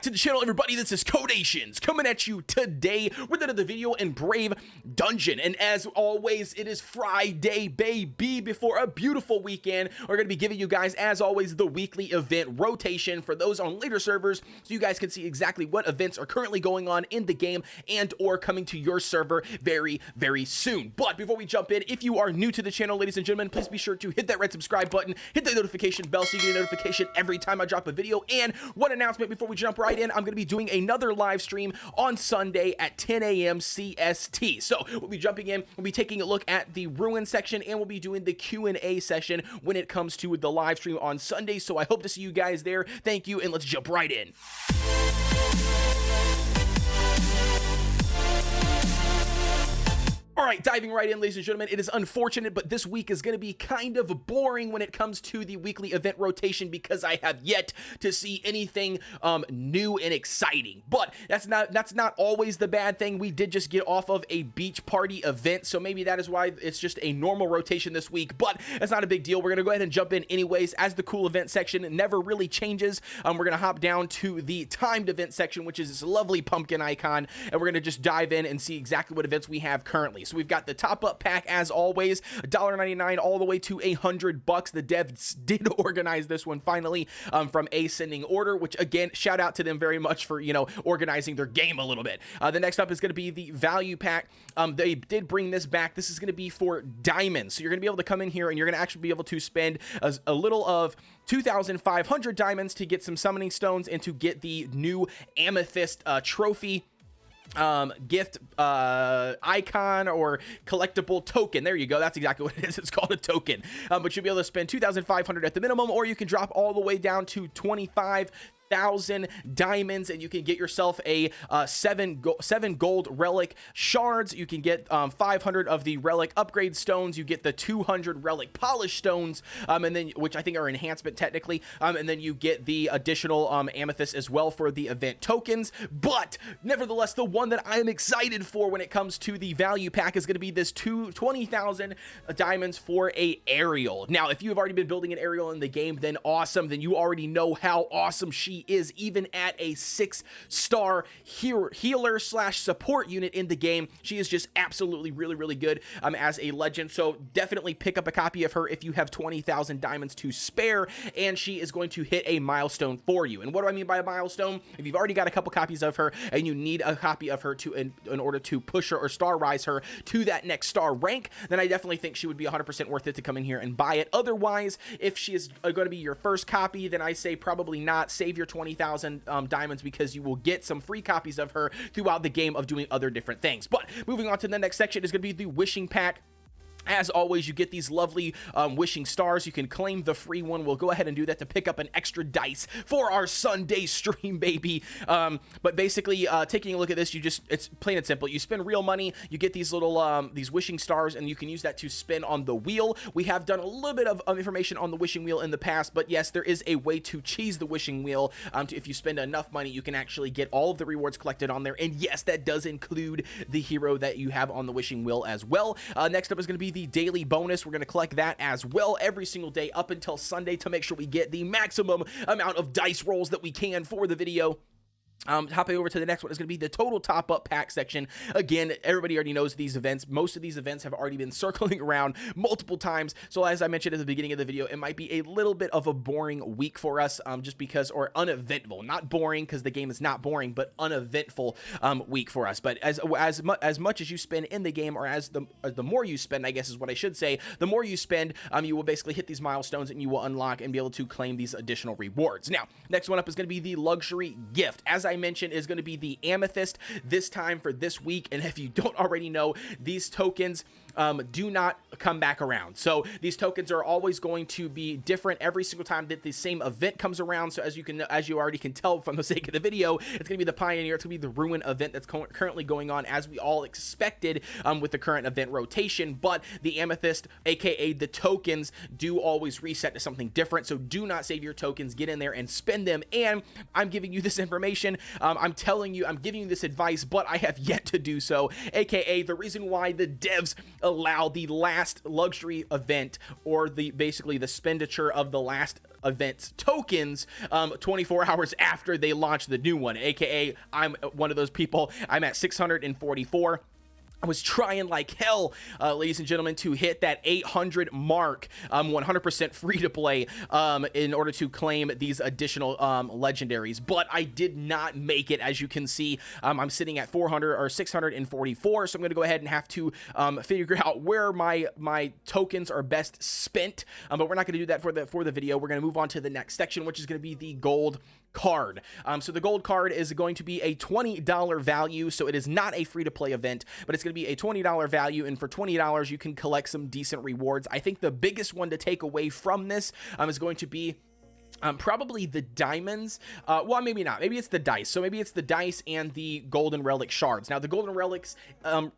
to the channel, everybody. This is Kodeations coming at you today with another video in Brave Dungeon. And as always, it is Friday, baby, before a beautiful weekend. We're going to be giving you guys, as always, the weekly event rotation for those on later servers, so you guys can see exactly what events are currently going on in the game and or coming to your server very, very soon. But before we jump in, if you are new to the channel, ladies and gentlemen, please be sure to hit that red subscribe button, hit the notification bell so you get a notification every time I drop a video. And one announcement before we jump right in: I'm going to be doing another live stream on Sunday at 10 a.m. CST. So we'll be jumping in, we'll be taking a look at the ruin section, and we'll be doing the Q&A session when it comes to the live stream on Sunday. So I hope to see you guys there. Thank you, and let's jump right in. All right, diving right in, ladies and gentlemen, it is unfortunate, but this week is going to be kind of boring when it comes to the weekly event rotation because I have yet to see anything new and exciting. But that's not always the bad thing. We did just get off of a beach party event, so maybe that is why it's just a normal rotation this week, but it's not a big deal. We're going to go ahead and jump in anyways, as the cool event section never really changes. We're going to hop down to the timed event section, which is this lovely pumpkin icon, and we're going to just dive in and see exactly what events we have currently. So we've got the top-up pack, as always, $1.99 all the way to $100. The devs did organize this one finally from Ascending Order, which, again, shout out to them very much for, organizing their game a little bit. The next up is going to be the value pack. They did bring this back. This is going to be for diamonds. So you're going to be able to come in here and you're going to actually be able to spend a little of 2,500 diamonds to get some summoning stones and to get the new amethyst trophy gift icon or collectible token. There you go. That's exactly what it is. It's called a token. But you'll be able to spend 2,500 at the minimum, or you can drop all the way down to 25,000 diamonds, and you can get yourself a seven gold relic shards. You can get 500 of the relic upgrade stones. You get the 200 relic polish stones, and then, which I think are enhancement technically, and then you get the additional amethyst as well for the event tokens. But nevertheless, the one that I am excited for when it comes to the value pack is going to be this 20,000 diamonds for a Ariel. Now, if you have already been building an Ariel in the game, then awesome. Then you already know how awesome she is, even at a 6-star healer slash support unit in the game. She is just absolutely really good as a legend. So definitely pick up a copy of her if you have 20,000 diamonds to spare, and she is going to hit a milestone for you. And what do I mean by a milestone? If you've already got a couple copies of her and you need a copy of her to in order to push her or star rise her to that next star rank, then I definitely think she would be 100% worth it to come in here and buy it. Otherwise, if she is going to be your first copy, then I say probably not. Save your 20,000 diamonds, because you will get some free copies of her throughout the game of doing other different things. But moving on to the next section is going to be the wishing pack. As always, you get these lovely wishing stars. You can claim the free one. We'll go ahead and do that to pick up an extra dice for our Sunday stream, baby. But basically, taking a look at this, it's plain and simple. You spend real money, you get these little these wishing stars, and you can use that to spin on the wheel. We have done a little bit of information on the wishing wheel in the past, but yes, there is a way to cheese the wishing wheel. If you spend enough money, you can actually get all of the rewards collected on there. And yes, that does include the hero that you have on the wishing wheel as well. Next up is going to be the daily bonus. We're going to collect that as well every single day up until Sunday to make sure we get the maximum amount of dice rolls that we can for the video. Hopping over to the next one is going to be the total top-up pack section. Again, everybody already knows these events. Most of these events have already been circling around multiple times. So as I mentioned at the beginning of the video, it might be a little bit of a boring week for us, just because, or uneventful, not boring because the game is not boring, but uneventful week for us. But as much as you spend in the game, or as the more you spend, I guess is what I should say, the more you spend, you will basically hit these milestones and you will unlock and be able to claim these additional rewards. Now, next one up is going to be the luxury gift. As I mentioned, is going to be the amethyst this time for this week. And if you don't already know, these tokens do not come back around. So these tokens are always going to be different every single time that the same event comes around. So as you already can tell from the sake of the video, it's going to be the Pioneer, it's going to be the Ruin event that's currently going on, as we all expected with the current event rotation. But the amethyst, aka the tokens, do always reset to something different. So do not save your tokens, get in there and spend them. And I'm giving you this information, I'm telling you, I'm giving you this advice, but I have yet to do so, aka the reason why the devs allow the last luxury event, or basically the expenditure of the last event's tokens 24 hours after they launch the new one, aka I'm one of those people. I'm at 644. I was trying like hell, ladies and gentlemen, to hit that 800 mark, 100% free to play, in order to claim these additional legendaries, but I did not make it. As you can see, I'm sitting at 400 or 644, so I'm going to go ahead and have to figure out where my tokens are best spent, but we're not going to do that for the video. We're going to move on to the next section, which is going to be the gold card. So the gold card is going to be a $20 value, so it is not a free-to-play event, but it's going to be a $20 value, and for $20 you can collect some decent rewards. I think the biggest one to take away from this is going to be probably the diamonds. Well, maybe not. Maybe it's the dice. So maybe it's the dice and the golden relic shards. Now, the golden relics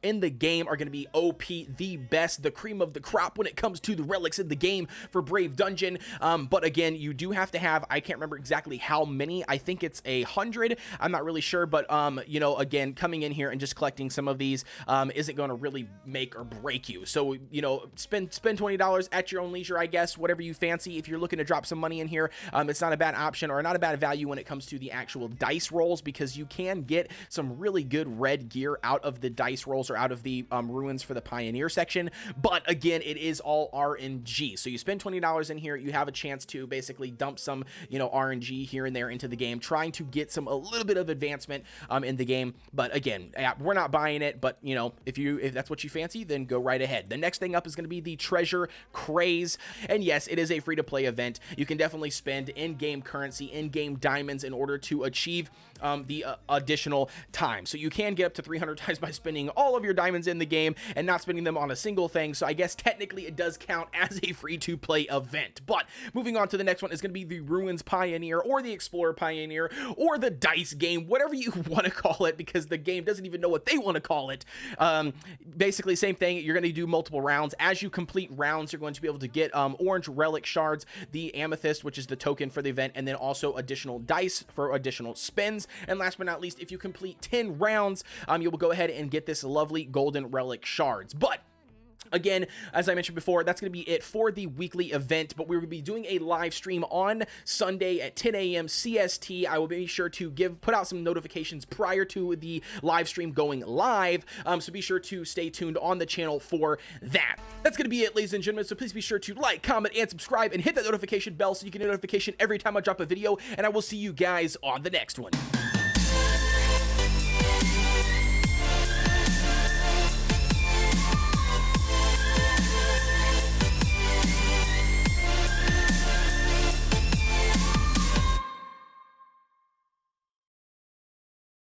in the game are going to be OP, the best, the cream of the crop when it comes to the relics in the game for Brave Dungeon. But again, you do have to have, I can't remember exactly how many. I think it's 100. I'm not really sure, but you know, again, coming in here and just collecting some of these isn't going to really make or break you. So, you know, spend $20 at your own leisure, I guess, whatever you fancy. If you're looking to drop some money in here, it's not a bad option or not a bad value when it comes to the actual dice rolls, because you can get some really good red gear out of the dice rolls or out of the ruins for the Pioneer section. But again, it is all RNG. So you spend $20 in here, you have a chance to basically dump some, you know, RNG here and there into the game, trying to get a little bit of advancement in the game. But again, we're not buying it, but you know, if that's what you fancy, then go right ahead. The next thing up is going to be the treasure craze. And yes, it is a free-to-play event. You can definitely spend in-game currency, in-game diamonds in order to achieve the additional time. So you can get up to 300 times by spending all of your diamonds in the game and not spending them on a single thing. So I guess technically it does count as a free-to-play event. But moving on to the next one is going to be the Ruins Pioneer, or the Explorer Pioneer, or the Dice game, whatever you want to call it, because the game doesn't even know what they want to call it. Basically, same thing. You're going to do multiple rounds. As you complete rounds, you're going to be able to get orange relic shards, the amethyst, which is the token for the event, and then also additional dice for additional spins. And last but not least, if you complete 10 rounds, you will go ahead and get this lovely golden relic shards. But again, as I mentioned before, that's going to be it for the weekly event, but we're going to be doing a live stream on Sunday at 10 a.m. CST. I will be sure to put out some notifications prior to the live stream going live, so be sure to stay tuned on the channel for that. That's going to be it, ladies and gentlemen, so please be sure to like, comment, and subscribe, and hit that notification bell so you can get a notification every time I drop a video, and I will see you guys on the next one.